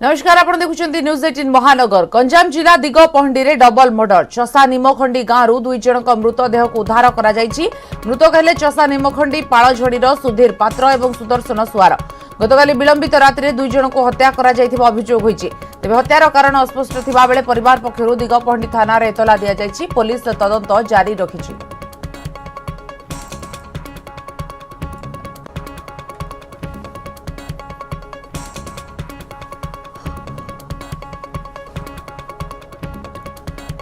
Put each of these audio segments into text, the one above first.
नमस्कार आपण देखुचंती न्यूज 18 महानगर गंजाम जिला दिगपहंडी रे डबल मर्डर चसा निमखंडी गांव दुई जनक मृतदेह को उद्धार करा जायछि। मृतक हेले चसा निमखंडी पाळझड़ीर सुधीर पात्र एवं सुदर्शन सुआर। गतकाली विलंबित रात्रि दुई जनक हत्या करा जायथिबा अभियोग होईछि। तेबे हत्यार कारण अस्पष्ट थिबा बेले परिवार पक्षरु दिगपहंडी थाना रे एतला दिया जायछि। पुलिस तदंत जारी रखिछि।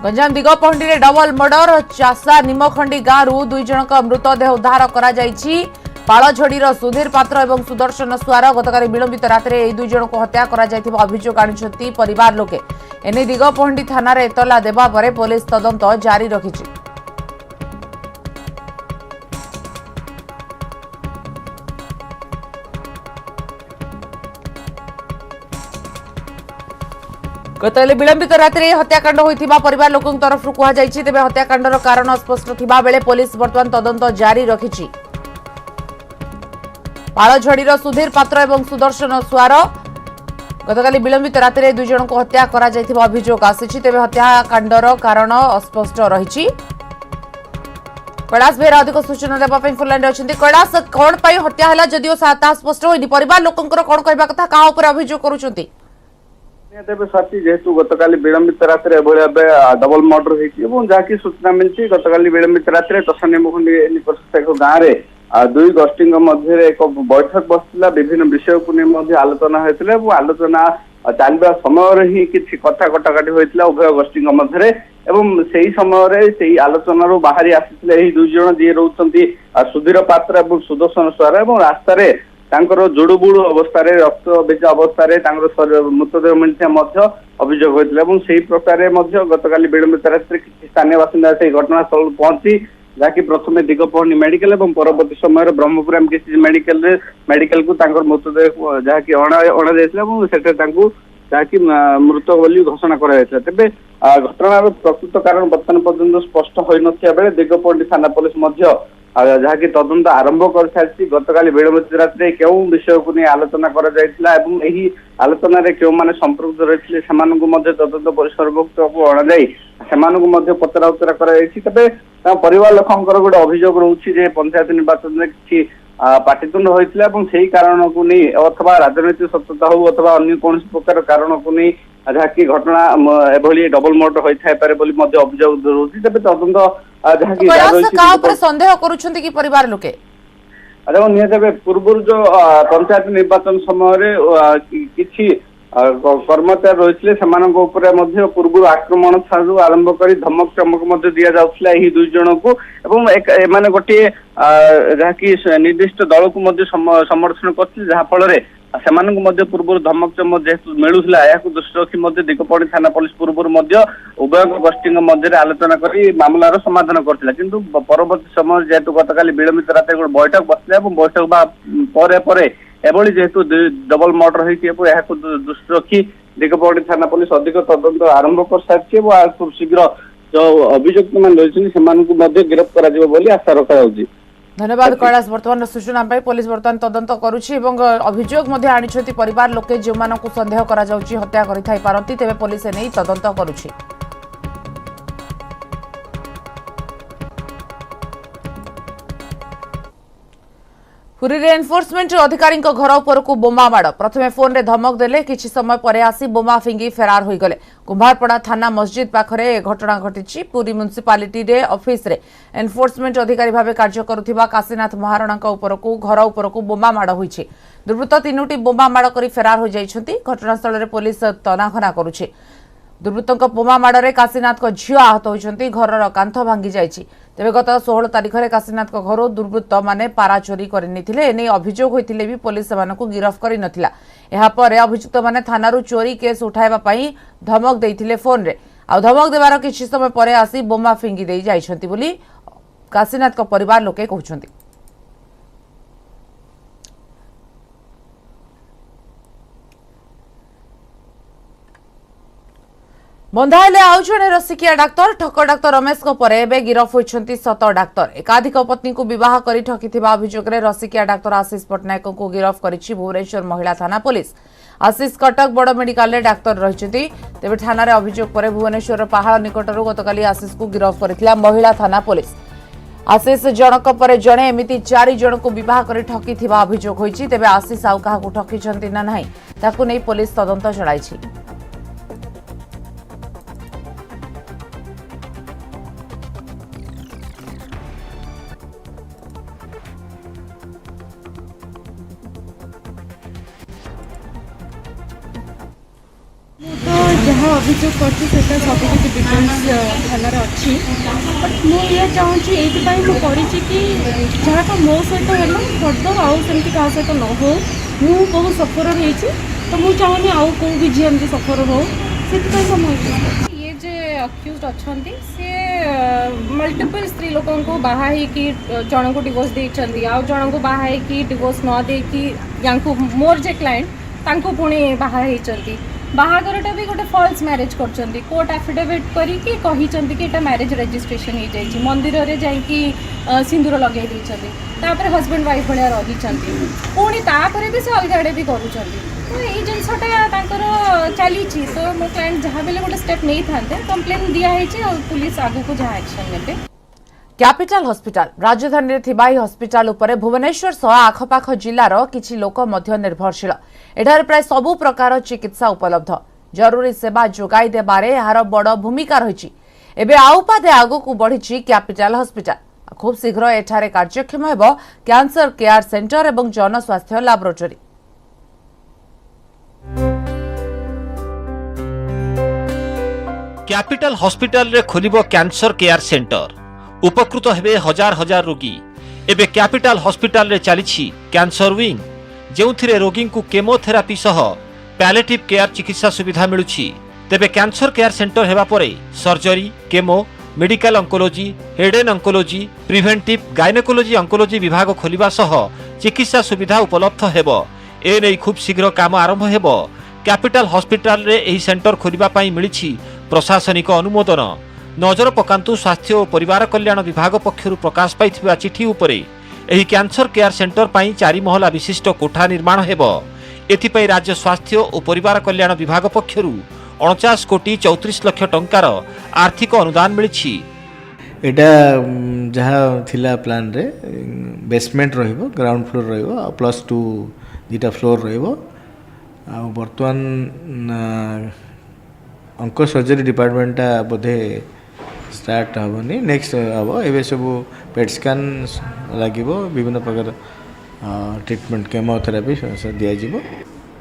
गंजाम दिगपहंडी रे डबल मर्डर चासा निमखंडी गांव दुई जनक मृतदेह उद्धार करा जायछि। पाळझड़ीर सुधीर पात्र एवं सुदर्शन सुआर गतकाली विलंबित रात्रि एई दुई जनक हत्या करा जायथिबा अभियोग आनिछंती परिवार लोके। एने दिगपहंडी थाना रे एतला देबा परे पुलिस तदंत जारी रखिछि। गतकाली विलंबित रात्रि हत्याकांड होइथिबा परिवार लोकଙ୍କ तरफरु कुहा जायछि। तेबे हत्याकांडर कारण अस्पष्ट थिबा बेले पुलिस वर्तमान तदंत जारी रखिछि। पाळझड़ीर सुधीर पात्र एवं सुदर्शन सुआर गतकाली विलंबित रात्रि दुई जनक हत्या करा जायथिबा अभियोग आसिछि। तेबे हत्याकांडर कारण अस्पष्ट रहिछि। कैलाश बेरा अधिक सूचना देबा पई फोन लाइन अछंती। कैलाश कोन पई हत्या हला जदियो साता स्पष्ट होइनि परिवार लोकଙ୍କର कोन कहबा कथा का ऊपर अभियोग करूछंती? तेज साथी जेहेतु गतकाली विलंबित रात्रि डबल मर्डर होती जहाँकि सूचना मिली गतकाली विलंबित रात्रि टसा निमखंडी निकटस्थ एक गाँव में दुई गोष्ठी मध्य एक बैठक बसला विभिन्न विषय को नहीं आलोचना होता है। आलोचना चलवा समय ही किसी कथा कटाकटी होता उभय गोष्ठी मध्य एवं से समय आलोचन बाहरी आसी दुई जन जी रोचे सुधीर पात्र और सुदर्शन सुआर और रास्तार जुड़ुबुड़ अवस्था रक्त बेच अवस्था मृतदेह मिलता अभियोग होता है। प्रकार गतकाली विलंबित रात्रि किसी स्थानीय बासिंदा से घटनास्थल पहुंची जहाँकि प्रथम दिगपहंडी मेडिकल और परवर्ती समय ब्रह्मपुर किसी मेडिकल को मृतदेह जहाँकि अणा जाता जहाँकि मृत बोली घोषणा कर तेज घटनार प्रकृत कारण बर्तमान पर्यंत स्पष्ट हो ना बेले दिगपहंडी थाना पुलिस जहाँकि तदंत आरंभ कर सारी गतकाली विलंबित रात्रि क्यों विषय को नहीं आलोचना कर आलोचन क्यों मैंने संपृक्त रही तदंत परिसरभुक्त को अणाई पचरा उचरा कर परिवार लोकंर गोटे अभियोग रोचे पंचायत निर्वाचन में किसी पाटितुंड होता है कारण को नहीं अथवा राजनीतिक सत्यता हो अथवा अन्य कौन प्रकार कारण को नहीं जहाँकि घटना एभली डबल मर्डर होता है अभियोग रोचे तेज तदंत संदेह करुछंती कि परिवार लोके निहत पूर्व जो पंचायत निर्वाचन समय किसी कर्मचारी रही से पूर्व आक्रमण ठारू आरंभ कर धमक चमक दि जाऊला दुई जन को एवं गोटे जहाँकि निर्दिष्ट दल को समर्थन कर जहाँफल से पूर्व धमक चमक जेहेतु मिलूला या दृष्टि रखी दिगपहंडी थाना पुलिस पूर्व उभय गोष्ठी मध्य आलोचना कर मामलार समाधान करथिला किंतु परवर्ती समय जेहेतु गतकाली विलंबित रात्रि गोटे बैठक बसला बैठक पर एभली जेहेतु डबल मर्डर होती दृष्टि रखी दिगपहंडी थाना पुलिस अधिक तदंत आरंभ कर सारी खूब शीघ्र जो अभियुक्त मैंने रही गिरफ्त कर आशा रखा। धन्यवाद कैलाश वर्तमान सूचना पाई पुलिस वर्तमान तदंत करुछि एवं अभियोग मध्ये आनिछथि परिवार लोके जो मानकु संदेह करा जाउछि हत्या करि थाई पारंती तेबे पुलिस नै तदंत करुछि। पुरी रे एनफोर्समेंट अधिकारी घर उपर को बोमा माड़ प्रथमे फोन रे धमक देले किछि समय परे आसी बोमा फिंगी फेरार होई गले। कुंभारपड़ा थाना मस्जिद पाखरे घटना घटिछि। पुरी म्युनिसिपालिटी रे ऑफिस रे एनफोर्समेंट अधिकारी भाबे कार्य करुथिबा काशीनाथ महाराणांक उपर को घर उपर को बोमा माड़ होईछि। दुर्वृत्त तीनोटी बोमा माड़ करी फेरार होई जाइछन्ति। घटनास्थल रे पुलिस तनाखना करुछि। दुर्वृत्तों बोमा माड़े काशीनाथ झील आहत होती घर कांथ भांगी जाइछि। तेबे गत 16 तारिख में काशीनाथ घर दुर्वृत्त माने पारा चोरी करने अभियोग होते भी पुलिस सेमानकु गिरफ कर नथिला। एहापर अभियुक्त माने थानारू चोरी केस उठाइबा पई धमक देइथिले फोन रे आ धमक देवार किछि समय परे आसी बोमा फिंगी देई जाइछन्ति बोली काशीनाथ को परिवार लोके कहउछन्ति। बंधाइले आउ जणे रसिकिया डाक्तर ठक डाक्तर रमेश पर एवं गिरफ होती सत डाक्तर एकाधिक पत्नी को बह कर ठकिथिबा अभियोग में रसिकिया डाक्तर आशीष पट्टनायक को गिरफ करिछि भुवनेश्वर महिला थाना पुलिस। आशीष कटक बड़ मेडिकल डाक्तर रही तेज थाना अभियोग पर भुवनेश्वर पहाड़ निकटर गतकाली आशीष को गिरफ कर महिला थाना पुलिस। आशीष जनक पर जड़े एमती 4 जन को बह कर ठकिथिबा अभियोग होइछि। तेबे आशीष आउ काहाकू ठकिछन्ति ना नाही ताकू नै पुलिस तदंत चलाइछि। जहाँ अभियोग करती सब किसी डिटेल्स थाना अच्छी बट मुझे चाहूँगी ये कि जहाँ मो सहित है फर्दर आउ सेमती क्या सहित न हो मु बहुत सफर होती तो मुझे चाहूनी आउ कौ भी झी एमती सफर हो से ये जे अक्यूज अच्छा सी मल्टीपल स्त्री लोक बाहा कि जन को डिवोर्स देती आउ जन को बाहा डिवोर्स न देकी मोर जे क्लाएंट पुणी बाहा बाहागरटा भी गोटे फॉल्स मैरिज कर कोर्ट एफिडेविट करके कि मैरिज रजिस्ट्रेशन हो जाए मंदिर रे जाइकी सिंदूर लगे तापर हस्बैंड वाइफ भाया रही पुणी तापर भी से अलग आड़े भी कर तो ये जिनटा चली तो मो क्लाइंट जहाँ भी गोटे स्टेप नहीं था कंप्लेन दिखाई पुलिस आगू को जहाँ एक्शन ने कैपिटल हॉस्पिटल राजधानी थिबा ही हॉस्पिटल उपरे भुवनेश्वर सह आखपाख जिलार किछि लोक मध्य निर्भरशील। एठारे प्राय सबु प्रकार चिकित्सा उपलब्ध जरूरी सेवा जोगाई देबारे यार बड़ भूमिका रही। एबे आउपादे आगो को बढ़ी कैपिटल हॉस्पिटल खूब शीघ्र एठारे कार्यक्षम हेबो कैंसर केयर सेंटर एवं जनस्वास्थ्य लैबोरेटरी। कैपिटल हॉस्पिटल रे खोलिबो कैंसर केयर सेंटर उपकृत हेबे हजार हजार रोगी। एबे कैपिटल हॉस्पिटल रे चलीछि कैंसर विंग जेउथिरे रोगी को केमोथेरापी सह पैलेटिव केयर चिकित्सा सुविधा मिलुछि। तेबे कैंसर केयर सेंटर हेबा परे surgery chemo medical oncology head and oncology preventive gynaecology oncology विभाग खोलिबा सह चिकित्सा सुविधा उपलब्ध हेबो। ए नै खूब शीघ्र काम आरंभ हेबो। कैपिटल हॉस्पिटल रे एही सेंटर खोलिबा पई मिलिछि प्रशासनिक अनुमोदन। नजर पकांतु स्वास्थ्य और परिवार कल्याण विभाग पक्षरु प्रकाश पाइथिबा चिठी उपरे एही कैंसर केयर सेंटर पई 4 महला विशिष्ट कोठा निर्माण हेबो। एथिपई राज्य स्वास्थ्य और परिवार कल्याण विभाग पक्षरु 49 कोटी 34 लाख टंकार आर्थिक अनुदान मिलिछि। एटा जहाँ थिला प्लान रे बेसमेंट रहिबो ग्राउंड फ्लोर रहिबो प्लस 2 दुटा फ्लोर रहिबो आ वर्तमान अंक सर्जरी डिपार्टमेंटा बोधे स्टार्ट हेनी नेक्स्ट हम ए सब पेट स्कान लगे विभिन्न प्रकार ट्रिटमेंट केमोथेरापी दिज्व।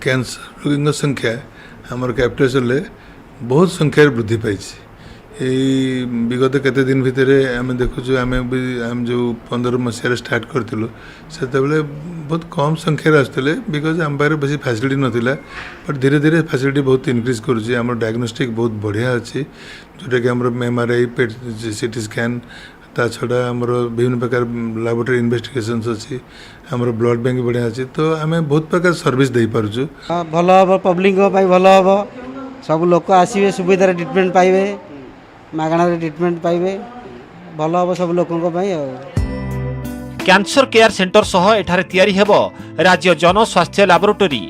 कैंसर रोगी संख्या आमर कैपिटल बहुत संख्यार वृद्धि पाई। विगत केते दिन भितर आम देखु आम जो 15 मसीह स्टार्ट करूँ से बहुत कम संख्यार आसते बिकज आम पाखे बेसी फैसिलिटी नाला बट धीरे धीरे फैसिलिटी बहुत इनक्रीज करुँचे। आम डायग्नोस्टिक बहुत बढ़िया अच्छी जोटा कि MRI पेट सीटी स्कैन ता छड़ा आमर विभिन्न प्रकार लैबोरेटरी इन्वेस्टिगेशंस अच्छी आमर ब्लड बैंक बढ़िया अच्छी तो आम बहुत प्रकार सर्विस दे पार्छु। भल हम पब्लिक भल हम सब लोक आसवे सुविधार ट्रिटमेंट पाइबे मागणार ट्रिटमेंट पाइबे भल हम सब लोकों कैंसर केयर सेंटर सह एठारे तयारी हेबो राज्य जनस्वास्थ्य लैबोरेटरी।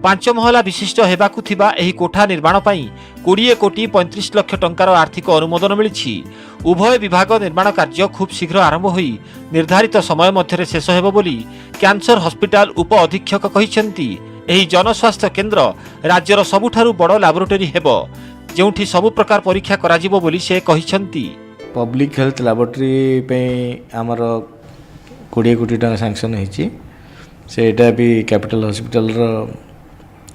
5 महला विशिष्ट हेबाकु थिबा एही कोठा निर्माण पई 20 कोटी 35 लाख टंकार आर्थिक अनुमोदन मिलिछि। उभय विभाग निर्माण कार्य खूब शीघ्र आरंभ होई निर्धारित समय मध्यरे शेष हेबो बोली कैंसर हॉस्पिटल उप अधीक्षक कहिसेंती। एही जनस्वास्थ्य केंद्र राज्यर सबुठारु बड़ लैबोरेटरी हेबो जेउठी सबु प्रकार परीक्षा कराजिबो बोली से कहिसेंती। पब्लिक हेल्थ लैबोरेटरी पे आमर 20 कोटी टका सैंक्शन होती से भी कैपिटल हॉस्पिटल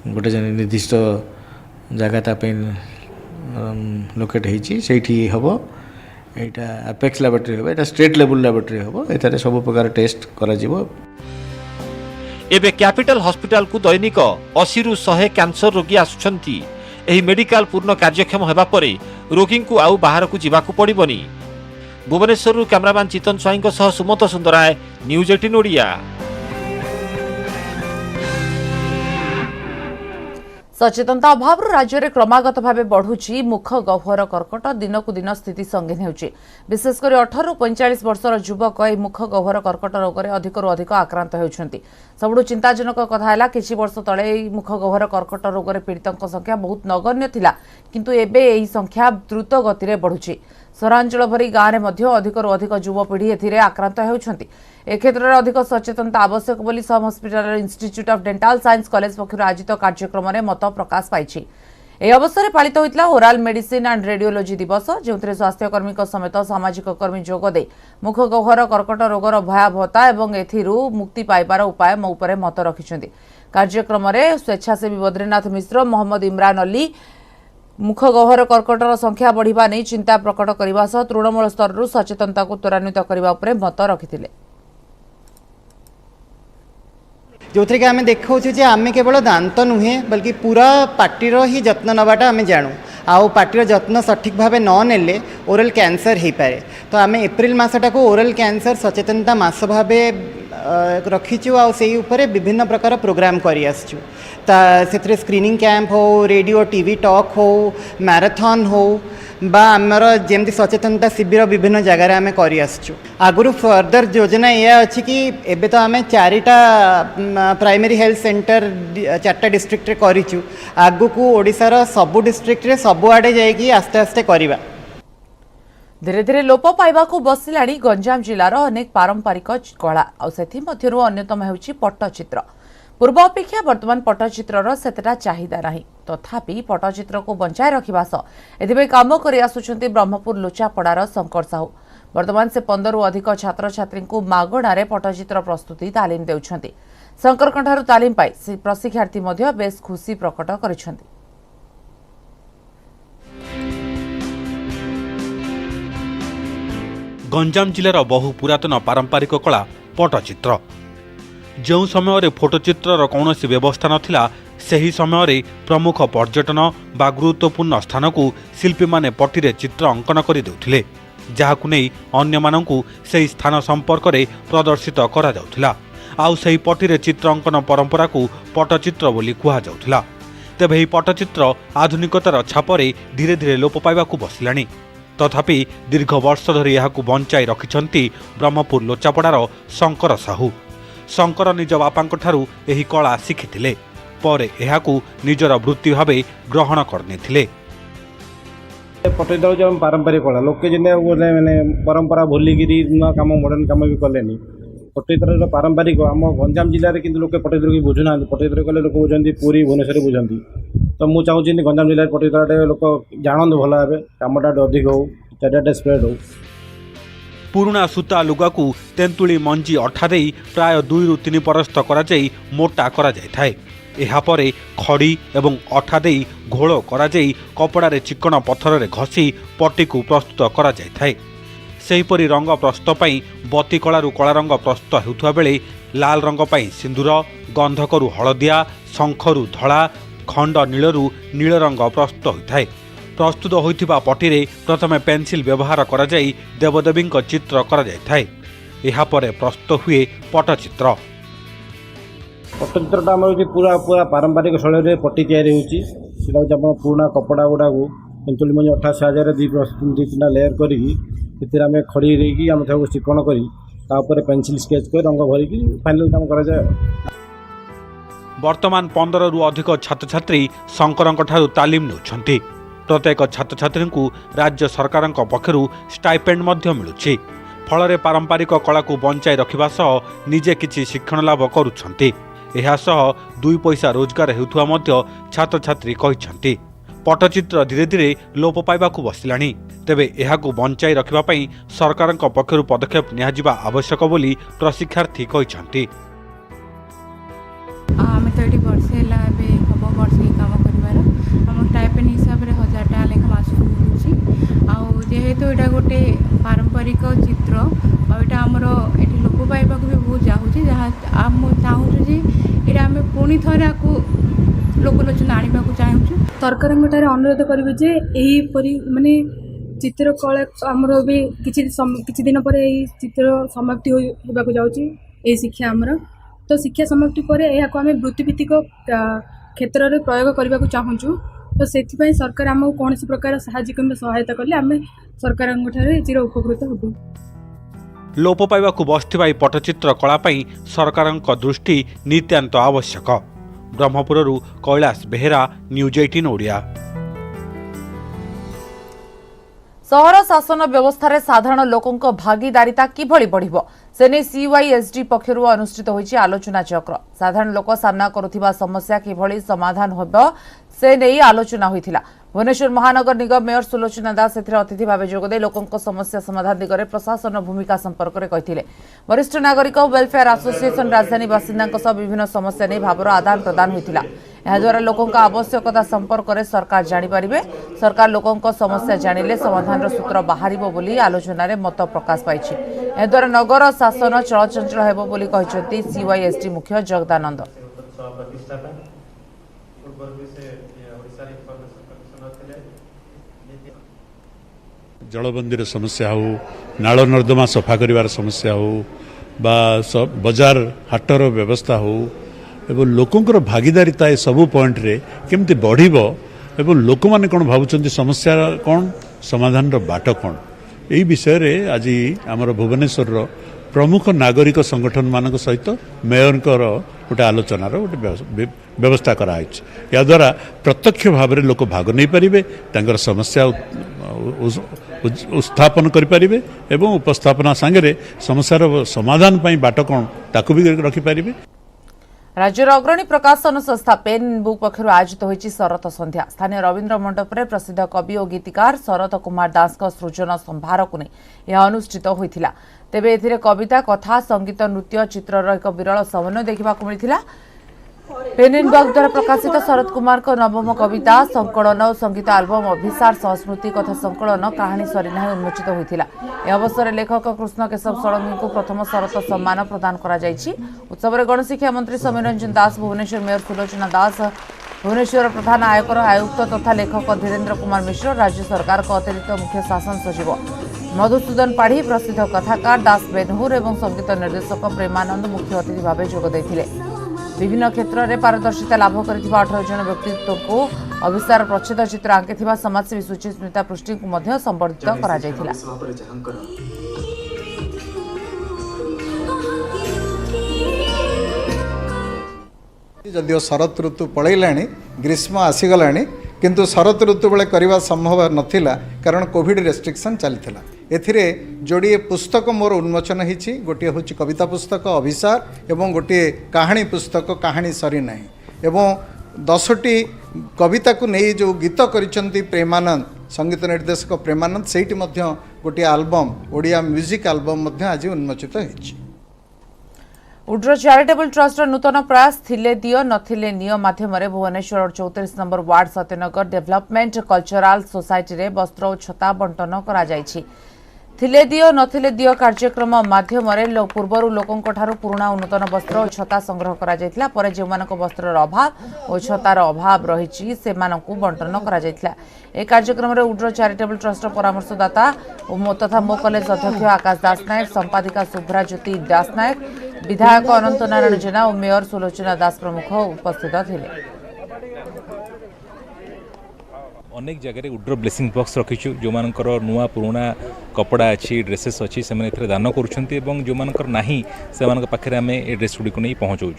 गोटे निर्दिष्ट जगह लोकेट होती हम यहाँ एपेक्स लैबोरेटरी हम यहाँ स्टेट लेवल लैबोरेटरी हम एथारे सब प्रकार टेस्ट करा जिवो। एबे कैपिटल हॉस्पिटल को दैनिक 80 रु 100 कैंसर रोगी आसुछंती। एही मेडिकल पूर्ण कार्यक्षम हेबा परे रोगी को आउ बाहर को जीवाकू पड़िबनी। भुवनेश्वर कैमरामैन चितन स्वाई सह सुमंत सुंदराय न्यूज 18 ओडिया। सचेतनता अभाव राज्य में क्रमागत भाव बढ़ुची मुख गह्वर कर्कट दिन को दिन स्थिति संगीन होउची विशेषकर 18 ରୁ 45 वर्षर युवक यह मुख गह्वर कर्कट रोग में अधिकरू अधिक आक्रांत होउछंती। सबुठु चिंताजनक कथा है किछि वर्ष तले मुख गह्वर कर्कट रोग में पीड़ितों संख्या बहुत नगण्य थिला किंतु एबे एही संख्या द्रुत गति में बढ़ुची। सहरांचल भरी गाँव में मध्य अधिकरू अधिक युवपीढ़ी एथिरे आक्रांत होउछंती। ए क्षेत्र में अधिक सचेतनता आवश्यक बोली SUM hospital institute of dental science college पक्षर आयोजित कार्यक्रम में मत प्रकाश पाई। ए अवसर में पालित होता ओराल मेडिसिन एंड रेडियोलोजी दिवस जो स्वास्थ्यकर्मी समेत सामाजिक कर्मी जोगदे मुख गह्वर कर्कट रोगर भयावहता और एथिरू मुक्ति पाइबार उपाय मो उपरे मत रखिछन्ति। कार्यक्रम में स्वेच्छासेवी बद्रीनाथ मिश्र मोहम्मद इमरान अली मुख गह्वर कर्कटर संख्या बढ़िबा नहीं चिंता प्रकट करने सह तृणमूल स्तर सचेतनता को त्वरान्वित करने उपरे मत रखिथिले। जो थी आम देखा आम केवल दांत नुहे बल्कि पूरा पार्टीर ही जत्न नवाटा आम जानू आउ पार्टीर जत्न सठिक भाव न नेले ओरल कैंसर हो पारे। तो आम एप्रिल मसटा को ओरल कैंसर सचेतनता मास भाव रखीचु आ से उपरे विभिन्न प्रकार प्रोग्राम करी आसचु। से स्क्रीनिंग कैंप हो रेडियो टीवी टॉक हो मैराथन हो बा आमर जमती सचेतनता शिविर विभिन्न जगार आम करी आसचु। आगुरु फर्दर योजना यह अच्छी कि एबे तो आम 4टा प्राइमरी हेल्थ सेंटर 4टा डिस्ट्रिक्ट रे करिचु। आगु को ओडिसार सबु डिस्ट्रिक्ट रे सबु आडे जाइकी आस्ते आस्ते करिबा। धीरे धीरे लोप पाइबाकू बसिलाणी गंजाम जिलार अनेक पारंपरिक कला आ सेथि मध्यरु अन्यतम हेउची पट्टचित्र। पूर्व अपेक्षा वर्तमान पट्टचित्रर सेतेटा चाहिदा नाही तथापि पट्टचित्र को बंचाए रखिबा सह एथिबे काम करि आसुछन्ती ब्रह्मपुर लोचापड़ार शंकर साहू। वर्तमान से 15 ରୁ अधिक छात्र छात्री को मागणारे पट्टचित्र प्रस्तुति तालीम देउछन्ती। शंकर ठारू तालीम पाई से प्रशिक्षार्थी मध्य बेस खुशी प्रकट करिछन्ती। गंजाम जिलार बहु पुरातन पारंपरिक कला पट्टचित्र। जो समय फोटोचित्रर कौन व्यवस्था नथिला सही समय प्रमुख पर्यटन बा गुरुत्वपूर्ण स्थान को शिल्पी माने पट्टी चित्र अंकन कर देउथिले जहाकु नै अन्य माननकु सही स्थान संपर्क में प्रदर्शित करा जाउथिला। आउ सही पट्टी चित्र अंकन परंपरा को पट्टचित्र बोली कुहा जाउथिला। तेबे एही पट्टचित्र आधुनिकतार छापरे धीरे धीरे लोप पाइबाकू बसिलाणी। तथापि दीर्घ वर्ष धरी यहाकू बंचाई रखिछन्ती ब्रह्मपुर लोचापड़ार शंकर साहू। शंकर निज बापांक ठारू एही कला शिखिथिले परे एहाकू निजर वृत्ति भावे ग्रहण करनेथिले। पट्टचित्र जो पारंपरिक कला लोके जिने माने परंपरा भूलिकी नुआ काम मॉडर्न काम भी कलेनी। पट्टचित्र पारंपरिक आम गंजाम जिले में किंतु लोके पट्टचित्र की बुझुना पट्टचित्र कले लोक बुझती पुरी भुवनेश्वर बुझती। तो मुझे चाहूँ गंजाम जिले पट्टचित्र लोक जानते भल भाव कमटा अधिक हो चारिटे स्प्रेड हो। पुराणा सूता लुगाकू तेंतुली मंजी अठा देई प्राय 2 ରୁ 3 परस्त कराई मोटा करा जाए। एहापरे खड़ी एवं अठा देई घोल कराई कपड़ारे चिकण पत्थर रे घसी पट्टी को प्रस्तुत करा जाए। सेहीपरि रंग प्रस्तुत पाई बती कलारू कला रंग प्रस्तुत हेउथुवा बेले लाल रंग पाई सिंदूर गंधकरू हलदिया शंखरू धला खंड नीलरू नील रंग प्रस्तुत होता है। प्रस्तुत होइथिबा पट्टी प्रथमे पेंसिल व्यवहार करा जाई देवदेवी चित्र करा जाए। एहापरे प्रस्तुत हुए पट्टचित्र। पट्टचित्रटा आम पूरा पूरा पारंपरिक शैली पट्टी तैयारी होची सेटा पुराना कपड़ा गुड़ा को पेंतुली मंजी 88,000 लेयर करी आम खड़ी रही आम चिकण कर पेंसिल स्केच कर रंग भरिकी फाइनल काम करा जाए। वर्तमान 15 ରୁ अधिक छात्र छात्री शंकरଙ୍କ ଠାରୁ तालीम नेउछन्ति। प्रत्येक छात्र छात्री को राज्य सरकार पक्षरु स्टाइपेंड मध्य मिलुछि। फल पारंपरिक कला को बंचाई रखिबा सह निजे किछि शिक्षण लाभ करुछन्ति। एहा सह 2 पैसा रोजगार हेउथुवा मध्य छात्र छात्री कहिछन्ति। पट्टचित्र धीरे धीरे लोप पाइबाकू बसिलाणी। तेबे एहाकू बंचाई रखिबा पई सरकारଙ୍କ पक्षरु पदक्षेप नियाजिबा आवश्यक बोली प्रशिक्षार्थी कहिछन्ति। आम तो ये वर्ष है हम वर्ष कम कर टाइपेन हिसाब से 1000 टाँह लेखा मास मिलूँ। जेहेतु यहाँ गोटे पारंपरिक चित्र आम ये लोप पाइबा भी बहुत चाहूँगी जहाँ आम चाहूँ ये आम पुणी थे आपको लोकलोचन आने को चाहूँ। सरकार अनुरोध करेंगे जे यहीपरी माने चित्रकला आमर भी किसी दिन पर यही चित्र समाप्ति होगा जाऊँगी। शिक्षा आमर तो शिक्षा समाप्ति पर यह आम वृत्तिभित्तिक क्षेत्र में प्रयोग करने को चाहूँ तो से सरकार आमको कौन प्रकार साहाय्य किंवा सहायता कले आम सरकार चिर उपकृत हबू। लोप पाइबाकु बसुवा पट्टचित्र कला सरकार दृष्टि नितांत आवश्यक। ब्रह्मपुरु कैलाश बेहेरा, न्यूज 18 ओडिया। सहर शासन व्यवस्था रे साधारण लोकों भागीदारिता किभली बढ़िबो सेने सीवाईएसडी पक्षरु अनुष्ठित होईछि आलोचना चक्र। साधारण लोक सामना करुथिबा समस्या किभली समाधान होबो से नहीं आलोचना होइथिला। भुवनेश्वर महानगर निगम मेयर सुलोचना दास एथिरे अतिथि भावे जोगदे लोकों समस्या समाधान दिगरे प्रशासन भूमिका संपर्क में कहिथिले। वरिष्ठ नागरिक वेलफेयर एसोसिएशन राजधानी बासिंदांक सह विभिन्न समस्या नहीं भावर आदान प्रदान होइथिला। एहाद्वारा लोकों आवश्यकता संपर्क में सरकार जानिपारिबे। सरकार लोकों समस्या जानिले समाधान सूत्र बाहरिबो बोली आलोचना रे मत प्रकाश पाइछि। एहाद्वारा नगर शासन चलचंचल हेबो बोली कहिसथि सीवाईएसडी मुख्य जगदानंद। जलबंदीर समस्या हो, नाल नर्दमा सफा करिवार समस्या हो, बा बजार हाटर व्यवस्था हो एवं लोकंकर भागीदारिता ए सबु पॉइंट रे केमती बढ़िबो एवं लोक माने कोन भाबुचंती समस्या कोन समाधान रो बाट कोन एई विषय रे आज हमर भुवनेश्वर रो प्रमुख नागरिक संगठन मानक सहित मेयर गोटे आलोचनार गोटे व्यवस्था कराई। या द्वारा प्रत्यक्ष भाव में लोक भाग नहीं पारे, तांकर समस्या उत्थापन करें एवं उपस्थापना सांगे समस्यार समाधान पाई बाट कौन ताकू भी रखिपारे। राज्यर अग्रणी प्रकाशन संस्था पेन बुक पक्षर आयोजित होईछि शरत संध्या। स्थानीय रवीन्द्र मंडप रे प्रसिद्ध कवि और गीतिकार शरत कुमार दास सृजन संभार को नहीं यह अनुष्ठित होइथिला। तेबे एथिरे कविता, कथा, संगीत, नृत्य, चित्रर एक विरल समन्वय देखा मिलता। पेन बुक द्वारा प्रकाशित शरत कुमार को नवम कविता संकलन और संगीत आल्बम अभिसार संस्मृति कथा संकलन कहानी सरीना उन्मोचित होइथिला। ए अवसर लेखक कृष्ण केशव षडंगी को प्रथम शरत सम्मान प्रदान करा जायछि। उत्सव में गणशिक्षा मंत्री समीर रंजन दास, भुवनेश्वर मेयर सुलोचना दास, भुवनेश्वर प्रधान आयकर आयुक्त तथा लेखक धीरेन्द्र कुमार मिश्र, राज्य सरकार का अतिरिक्त मुख्य शासन सचिव मधुसूदन पाढ़ी, प्रसिद्ध कथाकार दास बेनहुर और संगीत निर्देशक प्रेमानंद मुख्य अतिथि भाव जोगदेइथिले। विभिन्न क्षेत्र में पारदर्शिता लाभ कर 18 जन व्यक्तित्व को अभिसार प्रच्छेद चित्र आंकिथिबा समाजसेवी सुचिस्मिता पृष्टि को संबर्धित करा जायथिला। जदिव शरत ऋतु पलैलाणी, ग्रीष्म आसीगला किंतु शरत ऋतु बेले करने संभव नथिला कारण कोविड रेस्ट्रिक्शन चलता। एथिरे जोड़े पुस्तक मोर उन्मोचन होती, गोटे हूँ कविता पुस्तक अभिसार एवं गोटे कहानी पुस्तक कहानी सरी ना एवं 10टी कविता को नहीं जो गीत करिसेंती प्रेमानंद संगीत निर्देशक प्रेमानंद सेठी गोटे आल्बम ओडिया म्यूजिक आल्बम आज उन्मोचित होती। उड्र चैरिटेबल ट्रस्ट नूतन प्रयास थिले दियो नथिले नियो माध्यम Bhubaneswar 34 number ward Satyanagar development cultural society रे वस्त्र और छता बंटन करा जायछि। थिले दियो नथिले दियो कार्यक्रम माध्यम पूर्वर लोकों पुराणा और नूतन वस्त्र और छता संग्रह करा जायतिला। परे जे मानक वस्त्रर अभाव और छतार अभाव रहिछि से मानकु बंटन करा जायतिला। ए कार्यक्रम रे उड्र चैरिटेबल ट्रस्ट परामर्शदाता तथा मो कॉलेज अध्यक्ष आकाश दास नायक, संपादिका शुभ्रा ज्योति दास नायक, विधायक अनंत नारायण जेना और मेयर सुलोचना दास प्रमुख उपस्थित थिले। अनेक जगह उड्र ब्लेसिंग बॉक्स रखीचु जो मानकर नुआ पुराना कपड़ा अच्छी ड्रेसेस अच्छी से दान करुँचे और जो मानकर नाही से मानक पाखे आम ए ड्रेस गुड़ी नहीं पहुँचाऊँ।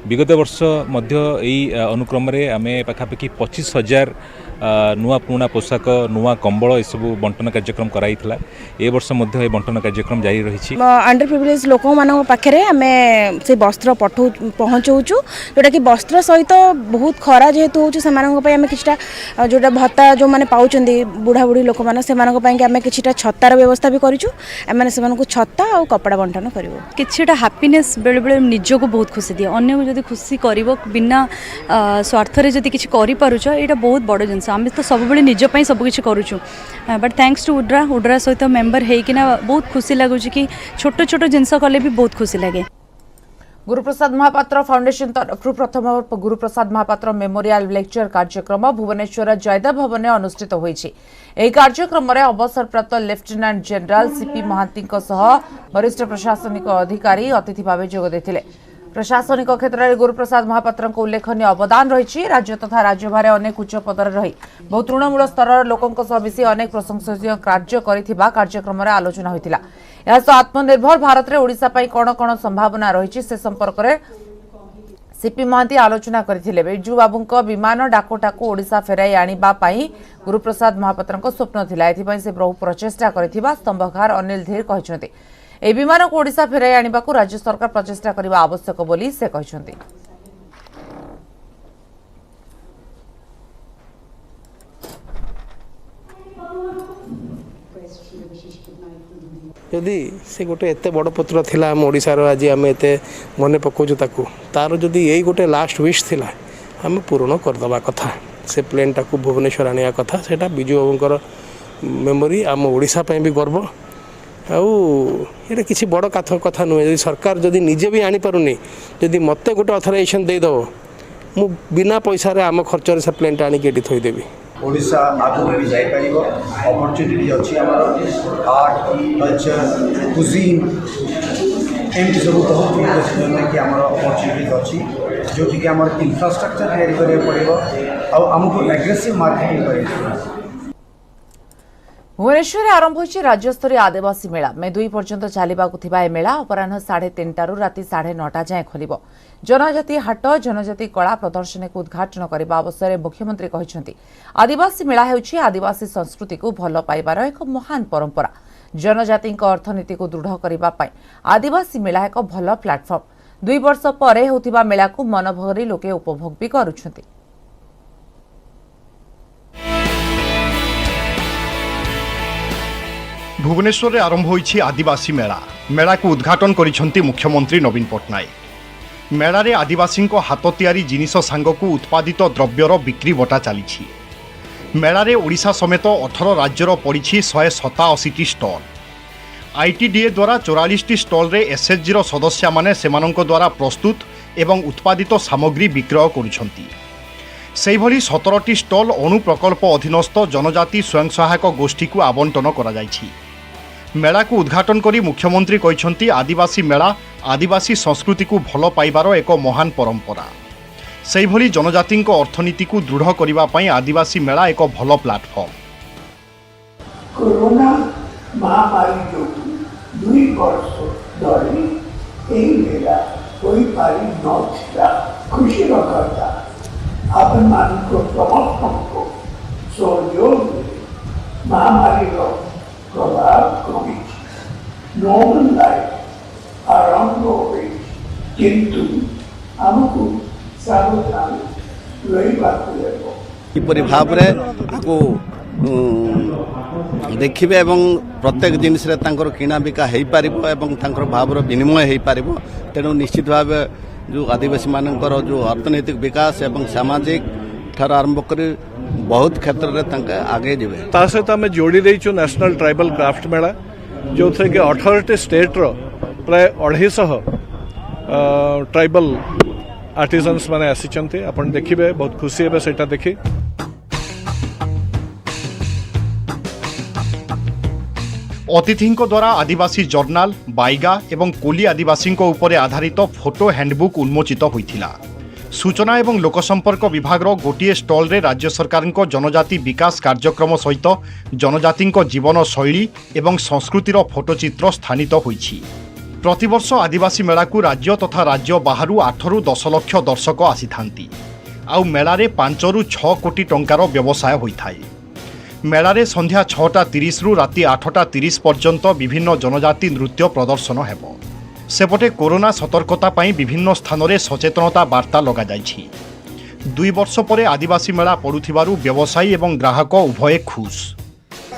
विगत वर्ष मध्य यही अनुक्रम आम पाखापाखि 25,000 नुआ पुराना पोशाक नुआ कंबल ये सब बंटन कार्यक्रम कराइला। ए वर्ष मध्य बंटन कार्यक्रम जारी रही। अंडर प्रिविलेज लोक मान पाखे आम से वस्त्र पहुँचाऊँ जोटा कि वस्त्र सहित बहुत खरा जेहेतु हो किसी जोटा भत्ता जो मैंने पाँच बुढ़ा बुढ़ी लोक मैंने कि छतार व्यवस्था भी करूँ छता और कपड़ा बंटन करूँ किछटा हैप्पीनेस बेले बेले निजको बहुत खुशी दिए अन्य को जब खुशी कर बिना स्वार्थ जब किसी करूँ यहाँ बहुत बड़ जिन आम तो सब निजपाई सबकि करूँ बट थैंक्स टू उड्रा सहित मेम्बर होना बहुत खुशी लगुच कि छोट छोट जिनस कले भी बहुत खुशी लगे। गुरुप्रसाद महापात्र फाउंडेशन तरफ प्रथम गुरुप्रसाद महापात्र मेमोरियल लेक्चर कार्यक्रम भुवनेश्वर जयदेव भवन में अनुष्ठित होईछि। एही कार्यक्रम में अवसरप्राप्त लेफ्टिनेंट जनरल सीपी महांती वरिष्ठ प्रशासनिक अधिकारी अतिथि भाव जोग देथिले। प्रशासनिक क्षेत्र में गुरुप्रसाद महापात्र उल्लेखनीय अवदान रही। राज्य तथा राज्य बाहर अनेक उच्च पदर रही बहु तृणमूल स्तर लोकों सह मिसी अनेक प्रशंसनीय कार्य करिथिबा कार्यक्रम में आलोचना होइतिला। एहासह आत्मनिर्भर भारत में ओडिशा पई कोन कोन संभावना रही से संपर्क में सीपी महांती आलोचना करथिले। बिरजू बाबूंको विमान डाकोटाको ओडिशा फेराई आनिबा पई गुरुप्रसाद महापात्रको स्वप्न थिला। एथिपई से बहु प्रचेष्टा करथिबा स्तंभकार अनिल धीर कहिसंती। ए विमान को ओडिशा फेराई आनिबाकू राज्य सरकार प्रचेष्टा करबा आवश्यक बोली से कहिसंती। जदि से गोटे एत बड़ पुत्र थिला आम ओडिशार आज आम एत मन पकाउछु ताकू तार जदि यही गोटे लास्ट विश थिला आम पूर्ण करदबा कथा से प्लेन टाकू भुवनेश्वर आनिया कथा सेटा बिजू बाबूंकर मेमोरी आम ओडिशा पई भी गर्व आउ ये किसी बड़ कथा नुहे। जदि सरकार जदि निजे भी आनी पारुनी जदि मते गोटे अथराइजेशन दे दो मु बिना पैसा रे आम खर्च से प्लेन टा आनिक एटी थोई देबी। ओडिशा आगू भी जापर अपरच्युनिटी अच्छी आर्ट कल्चर कुजीन एमती सब बहुत कि आम अपरच्युनिटी अच्छी जो कि आम इंफ्रास्ट्रक्चर तैयारी करा पड़ो आमको एग्रेसिव मार्केटिंग कर। भुवनेश्वर में आरंभ होइछि राज्यस्तरीय आदिवासी मेला। मे 2 पर्यंत चलिबाकु थिबा ए मेला अपराह्न 3:30 राति 9:30 जाए खोलिबो। जनजाति हाट जनजाति कला प्रदर्शनी को उद्घाटन करने अवसर में मुख्यमंत्री कहिसंती आदिवासी मेला हेउछि आदिवासी संस्कृति को भल पाइबार एक महान परंपरा। जनजाति अर्थनीति को दृढ़ करबा पई आदिवासी मेला एक भल प्लाटफर्म। 2 वर्ष परे होतिबा मेला को मनभरी लोके उपभोग भी करूछंती। भुवनेश्वर में आरंभ होइछि आदिवासी मेला। मेला को उद्घाटन करिसंती मुख्यमंत्री नवीन पट्टनायक। मेला रे आदिवासी हाथ तैयारी जिनिष सांगकू उत्पादित द्रव्यर बिक्री बटा चली। मेला रे ओडिशा समेत 18 राज्यर पड़ी 187 स्टल। आईटीडीए द्वारा 44 स्टल रे एसएचजी रो सदस्य माने सेमानंको द्वारा प्रस्तुत एवं उत्पादित सामग्री विक्रय करुछंती। सेहिभली 17टी स्टल अणु प्रकल्प अधीनस्थ जनजाति स्वयं सहायक गोष्ठी को आवंटन करा जायछि। मेला को उद्घाटन करी मुख्यमंत्री कहिसंती आदिवासी मेला आदिवासी संस्कृति को भल पाइबार एक महान परंपरा। सेहिभली जनजाति अर्थनीति को दृढ़ करबा पई आदिवासी मेला एक भल प्लाटफर्म। कोरोना महामारी जो 2 वर्ष धरी एही मेला कोई पारी नथिला खुशी रखता आपण मानको समस्तको सहयोग महामारी प्रभाव कमी नॉर्मल लाइफ आरंभ हुई किंतु आमको सावधान रहिबाकु लेबो किपरि भाव रे आको देखिबे एवं प्रत्येक जिनिस रे तांकर किना बिका हेई पारिबो एवं तांकर भाव रो विनिमय हेई पारिबो। तेणु निश्चित भाव जो आदिवासी मानकर जो अर्थनैतिक विकास एवं सामाजिक ठार आरंभ कर बहुत क्षेत्र में आगे जीवे। ता सहित आम जोड़ी देचु नेशनल ट्राइबल क्राफ्ट मेला जो थे कि 18 स्टेट रो प्राय 250 ट्राइबल आर्टिजन्स माने आसीचंते। आपण देखिबे बहुत खुशी हेबे सेटा देखि। अतिथिंको द्वारा आदिवासी जर्नाल बाइगा एवं कोली आदिवासी उपरे आधारित फोटो हैंडबुक उन्मोचित होइथिला। सूचना एवं लोकसंपर्क विभाग गोटे स्टल रे राज्य सरकार जनजाति विकास कार्यक्रम सहित जनजाति जीवन शैली एवं संस्कृतिर फोटोचित्र स्थानित होइछि। प्रतिवर्ष आदिवासी मेला को राज्य तथा राज्य बाहर 8 ରୁ 10 लक्ष दर्शक आसीथांती। आउ मेलारे 5 ରୁ 6 कोटी टंकार व्यवसाय होइथाए। मेलारे संध्या 6:30 ରୁ राति 8:30 पर्यंत विभिन्न जनजाति नृत्य प्रदर्शन हेबो। सेपटे कोरोना सतर्कता पाई विभिन्न स्थान में सचेतनता वार्ता लगा जाइछि। 2 वर्ष पर आदिवासी मेला पड़ुथिबारु व्यवसायी एवं ग्राहक उभय खुश।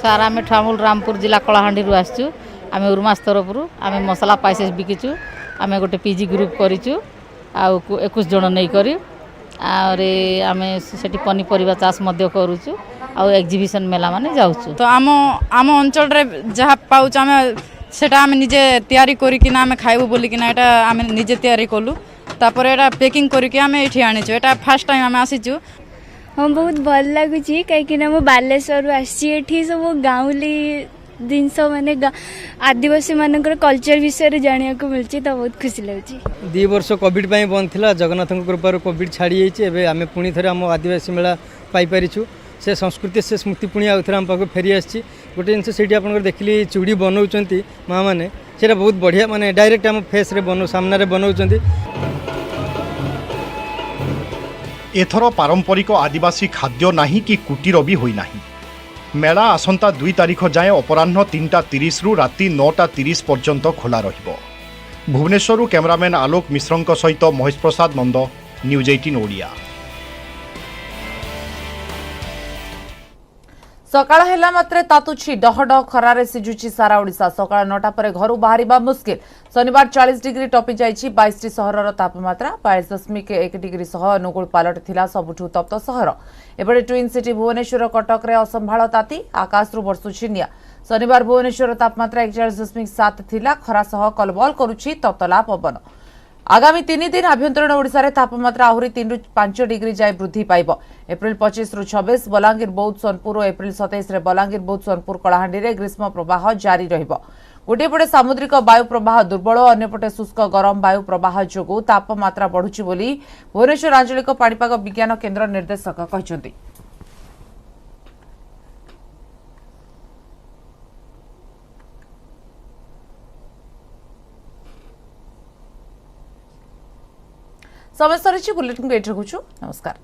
सार आम ठामुल रामपुर जिला कलाहांडी आसचु। आम उर्मास तरफ आम मसला पाइसेस बिकिचु। आम गोटे पीजी ग्रुप करिचु आ 21 जन नहीं करी आम सेठी पनीपरिबा चाष मध्य करूचु आ एग्जिबिशन मेला माने जाउचु। तो आम अंचल रे जहा पाउच आम सेटा आम निजे तैयारी करिकिना आम खाइबु बोलिकिना एटा आम निजे तैयारी कलु तापर एटा पैकिंग करिकि आम एठी आनिचु। एटा फर्स्ट टाइम आम आसीचु। हम बहुत भल लागुची कहीं मो बालेश्वर आसी सब गाँवली जिनस माने आदिवासी मानकर कल्चर विषय जाना को मिलची तो बहुत खुशी लगी। 2 वर्ष कोविड बंद थिला जगन्नाथ कृपार कोविड छाड़ी जाइए आम पुणी थे आम आदिवासी मेला पाइपारिछु से संस्कृति से स्मृति पुणी आउ थे आम पाक फेरी आसी गोटे जिन से आप देखिली चूड़ी बनाऊँ माँ मैंने से बहुत बढ़िया माने डायरेक्ट आम फेस रे बनो सामने बनाऊँ। एथर पारंपरिक आदिवासी खाद्य नाही कि कुटीर भी होई नाही। मेला आसंता 2 तारिख जाए अपराह्न 3:30 रु राति 9:30 पर्यंत खोला रहिबो। भुवनेश्वर कैमरामैन आलोक मिश्र सहित महेश प्रसाद नंद, न्यूज 18 ओडिया। सकाळ हेला मात्रे तातुछि डहड खरारे सिझुछि सारा ओडिशा। सकाळ 9टा परे घरु बाहरिबा मुश्किल। शनिवार 40 डिग्री टपी जाइछि 22टी सहरर तापमात्रा 22.1 डिग्री सह अनुगुल पालट थिला सबुठु तप्त सहर। एबडे ट्विन सिटी भुवनेश्वर कटक रे असंभाळ ताती आकाशरु बर्षुछि निया। शनिवार भुवनेश्वर तापमात्रा 41.7 थिला खरा सह कलबल करुछि ततला पवन। आगामी 3 दिन आभ्यंतरीण ओडिशा रे तापमात्रा आहुरी 3 रु 5 डिग्री जाए वृद्धि पाइब। एप्रिल 25 रु 26 बलांगीर बौद्ध सोनपुर और एप्रिल 27 रे बलांगीर बौद्ध सोनपुर कलाहांडी रे ग्रीष्म प्रवाह जारी रहिब। गोटे पटे सामुद्रिक वायु प्रवाह दुर्बल और अन्यपटे शुष्क गरम वायु प्रवाह जोगु तापमात्रा बढ़ुछि बोली भुवनेश्वर आंचलिक पाणीपाग विज्ञान केन्द्र निर्देशक कहछन्ति। समय सरिछि बुलेटिन को एठ रखुछु। नमस्कार।